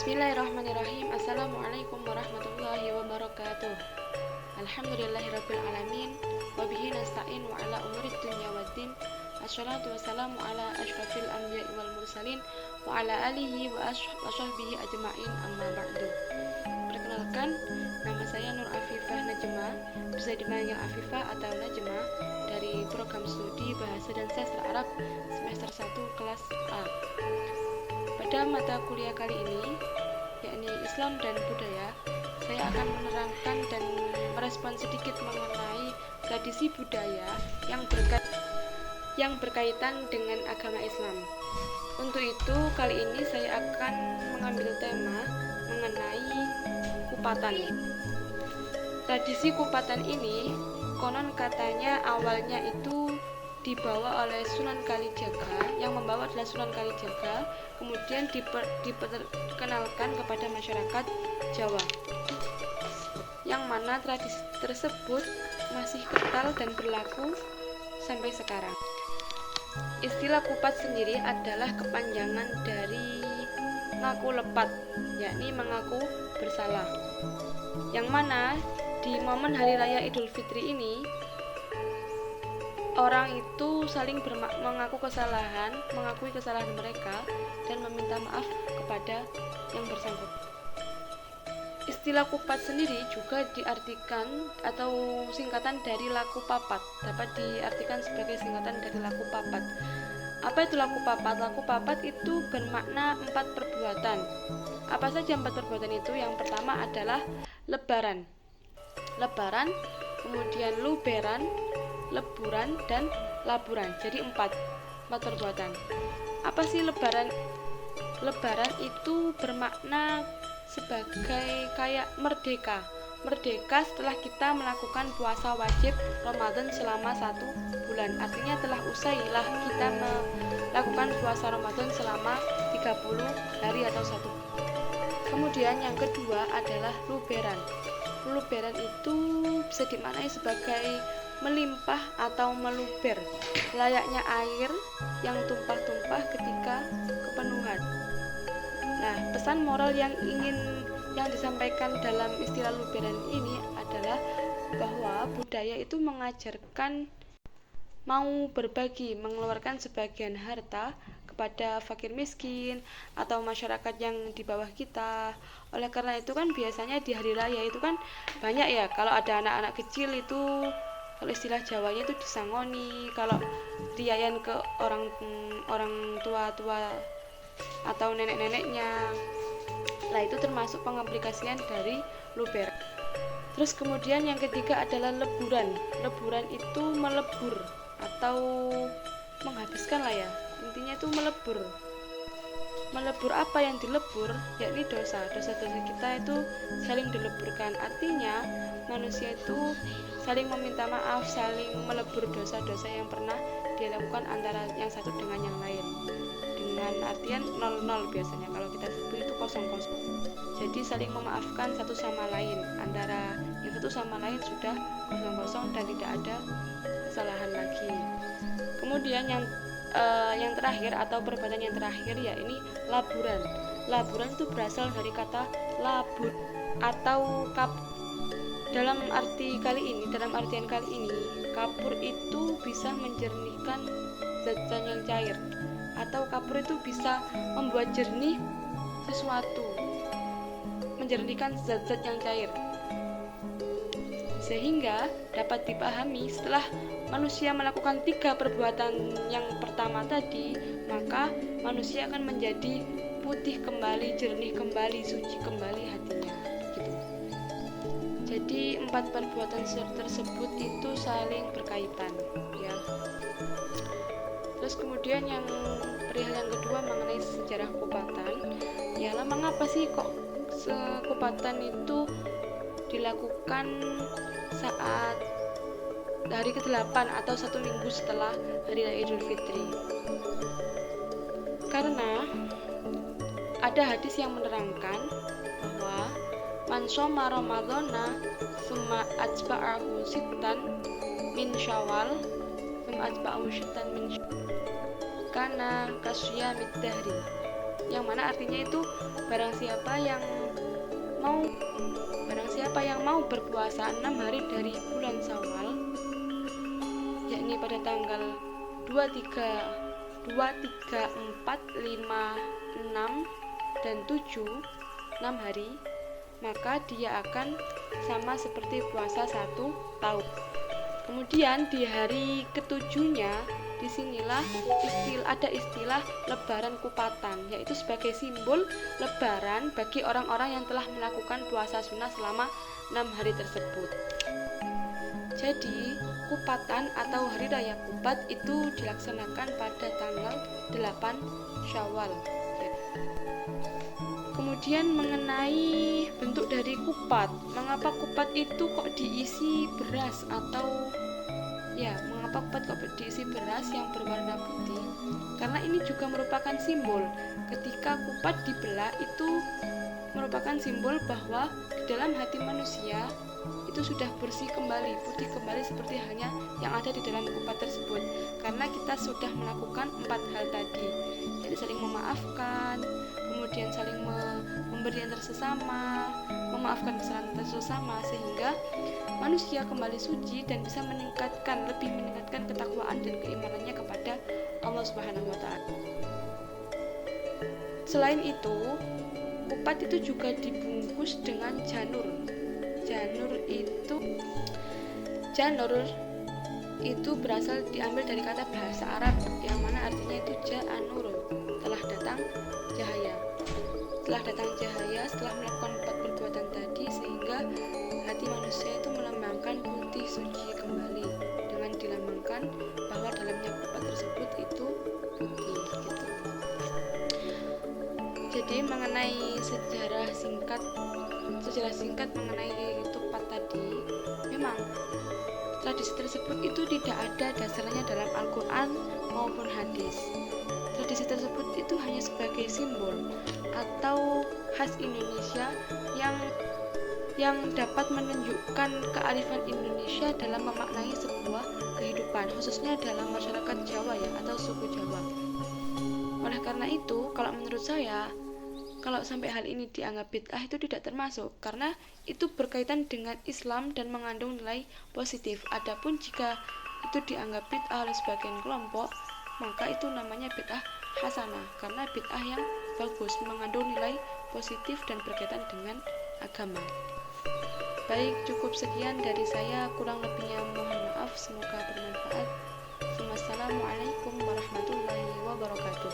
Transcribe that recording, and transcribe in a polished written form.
Bismillahirrahmanirrahim. Assalamualaikum warahmatullahi wabarakatuh. Alhamdulillahirabbil alamin wa bihi nasta'in wa ala umurid dunya waddin. Assalatu wassalamu ala asyrafil anbiya'i wal mursalin wa ala alihi wa sahbihi ajma'in, amma ba'du. Perkenalkan, nama saya Nur Afifah Najma, bisa dipanggil Afifah atau Najma, dari program studi Bahasa dan Sastra Arab semester 1 kelas A. Pada mata kuliah kali ini, yakni Islam dan Budaya, saya akan menerangkan dan merespon sedikit mengenai tradisi budaya yang berkaitan dengan agama Islam. Untuk itu, kali ini saya akan mengambil tema mengenai kupatan. Tradisi kupatan ini konon katanya awalnya itu dibawa oleh Sunan Kalijaga, yang membawa adalah Sunan Kalijaga, kemudian diperkenalkan kepada masyarakat Jawa, yang mana tradisi tersebut masih kental dan berlaku sampai sekarang. Istilah kupat sendiri adalah kepanjangan dari ngaku lepat, yakni mengaku bersalah, yang mana di momen Hari Raya Idul Fitri ini orang itu saling mengakui kesalahan mereka dan meminta maaf kepada yang bersangkutan. Istilah kupat sendiri juga diartikan atau singkatan dari laku papat, dapat diartikan sebagai singkatan dari laku papat. Apa itu laku papat? Laku papat itu bermakna 4 perbuatan. Apa saja 4 perbuatan itu? Yang pertama adalah lebaran, kemudian luberan, leburan, dan laburan. Jadi 4 perbuatan. Apa sih lebaran? Lebaran itu bermakna sebagai kayak merdeka setelah kita melakukan puasa wajib Ramadan selama 1 bulan. Artinya telah usailah kita melakukan puasa Ramadan selama 30 hari atau 1 bulan. Kemudian yang kedua adalah luberan. Luberan itu bisa dimaknai sebagai melimpah atau meluber, layaknya air yang tumpah-tumpah ketika kepenuhan. Nah, pesan moral yang disampaikan dalam istilah luberan ini adalah bahwa budaya itu mengajarkan mau berbagi, mengeluarkan sebagian harta kepada fakir miskin atau masyarakat yang di bawah kita. Oleh karena itu kan biasanya di hari raya itu kan banyak ya, kalau ada anak-anak kecil itu, kalau istilah Jawanya itu disangoni, kalau diayan ke orang tua-tua atau nenek-neneknya. Nah, itu termasuk pengaplikasian dari luber. Terus kemudian yang ketiga adalah leburan. Leburan itu melebur atau menghabiskan lah ya. Intinya itu melebur. Melebur apa yang dilebur? Yakni dosa-dosa kita itu saling dileburkan. Artinya manusia itu saling meminta maaf, saling melebur dosa-dosa yang pernah dilakukan antara yang satu dengan yang lain, dengan artian 0-0 biasanya, kalau kita sebut itu 0-0. Jadi saling memaafkan satu sama lain, antara yang satu sama lain sudah 0-0 dan tidak ada kesalahan lagi. Kemudian yang terakhir atau perbuatan yang terakhir, ya ini laburan. Laburan itu berasal dari kata labur atau dalam artian kali ini kapur itu bisa menjernihkan zat-zat yang cair, atau kapur itu bisa membuat jernih sesuatu, menjernihkan zat-zat yang cair, sehingga dapat dipahami setelah manusia melakukan 3 perbuatan yang pertama tadi, maka manusia akan menjadi putih kembali, jernih kembali, suci kembali hatinya, gitu. Jadi 4 perbuatan tersebut itu saling berkaitan, ya. Terus kemudian yang perihal yang kedua mengenai sejarah kupatan, ialah mengapa sih kok kupatan itu dilakukan saat hari ke-8 atau 1 minggu setelah Hari Raya Idul Fitri. Karena ada hadis yang menerangkan bahwa man shoma ramadhana summa atba'ahu sittan min syawal karena kasyamid dahri. yang mana artinya itu barang siapa mau berpuasa 6 hari dari bulan Syawal, yakni pada tanggal 2, 3, 4, 5, 6 dan 7, 6 hari, maka dia akan sama seperti puasa 1 tahun. Kemudian di hari ketujuhnya, disinilah ada istilah lebaran kupatan, yaitu sebagai simbol lebaran bagi orang-orang yang telah melakukan puasa sunnah selama 6 hari tersebut. Jadi kupatan atau hari raya kupat itu dilaksanakan pada tanggal 8 Syawal. Kemudian mengenai bentuk dari kupat, mengapa kupat itu kok diisi beras mengapa kupat kok diisi beras yang berwarna putih? Karena ini juga merupakan simbol. Ketika kupat dibelah itu merupakan simbol bahwa di dalam hati manusia itu sudah bersih kembali, putih kembali seperti halnya yang ada di dalam kupat tersebut. Karena kita sudah melakukan 4 hal tadi, yaitu saling memaafkan, kemudian saling memberi antar sesama, memaafkan kesalahan antar sesama, sehingga manusia kembali suci dan bisa lebih meningkatkan ketakwaan dan keimanannya kepada Allah Subhanahu wa taala. Selain itu, kupat itu juga dibungkus dengan janur. Janur itu diambil dari kata bahasa Arab yang mana artinya itu ja'anurun, telah datang cahaya. Setelah melakukan 4 perbuatan tadi, sehingga hati manusia itu melambangkan putih suci kembali dengan dilambangkan bahwa dalamnya kupat tersebut itu putih gitu. Jadi mengenai sejarah singkat mengenai tupat tadi, memang tradisi tersebut itu tidak ada dasarnya dalam Al-Quran maupun hadis. Tradisi tersebut itu hanya sebagai simbol atau khas Indonesia yang dapat menunjukkan kearifan Indonesia dalam memaknai sebuah kehidupan, khususnya dalam masyarakat Jawa atau suku Jawa. Oleh karena itu, kalau menurut saya, kalau sampai hal ini dianggap bid'ah itu tidak termasuk, karena itu berkaitan dengan Islam dan mengandung nilai positif. Adapun jika itu dianggap bid'ah oleh sebagian kelompok, maka itu namanya bid'ah hasanah, karena bid'ah yang bagus, mengandung nilai positif dan berkaitan dengan agama. Baik, cukup sekian dari saya, kurang lebihnya mohon maaf, semoga bermanfaat. Wassalamualaikum warahmatullahi wabarakatuh.